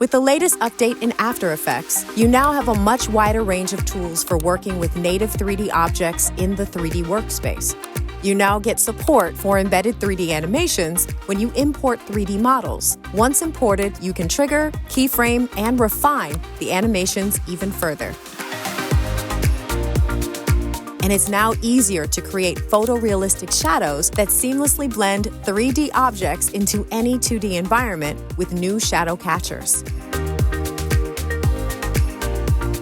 With the latest update in After Effects, you now have a much wider range of tools for working with native 3D objects in the 3D workspace. You now get support for embedded 3D animations when you import 3D models. Once imported, you can trigger, keyframe, and refine the animations even further. And it's now easier to create photorealistic shadows that seamlessly blend 3D objects into any 2D environment with new shadow catchers.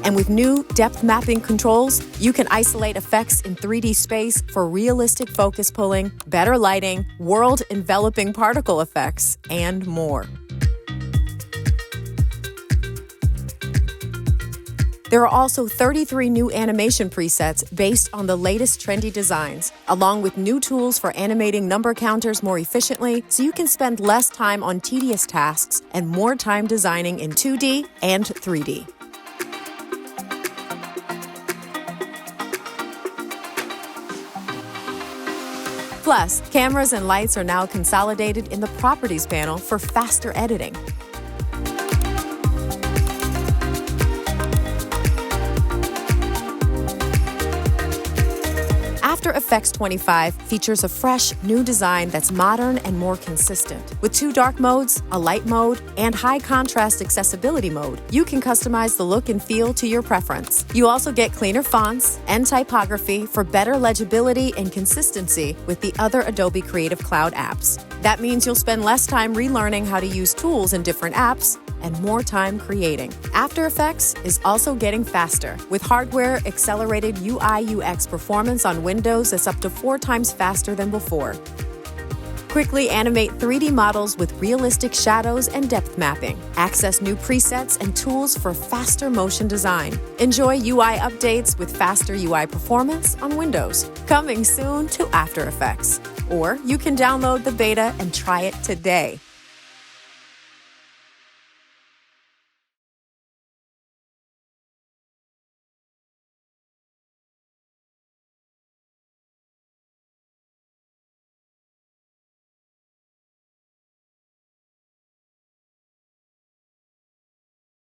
And with new depth mapping controls, you can isolate effects in 3D space for realistic focus pulling, better lighting, world-enveloping particle effects, and more. There are also 33 new animation presets based on the latest trendy designs, along with new tools for animating number counters more efficiently so you can spend less time on tedious tasks and more time designing in 2D and 3D. Plus, cameras and lights are now consolidated in the Properties panel for faster editing. After Effects 25 features a fresh, new design that's modern and more consistent. With 2 dark modes, a light mode, and high-contrast accessibility mode, you can customize the look and feel to your preference. You also get cleaner fonts and typography for better legibility and consistency with the other Adobe Creative Cloud apps. That means you'll spend less time relearning how to use tools in different apps and more time creating. After Effects is also getting faster, with hardware-accelerated UI/UX performance on Windows that's up to 4 times faster than before. Quickly animate 3D models with realistic shadows and depth mapping. Access new presets and tools for faster motion design. Enjoy UI updates with faster UI performance on Windows. Coming soon to After Effects. Or you can download the beta and try it today.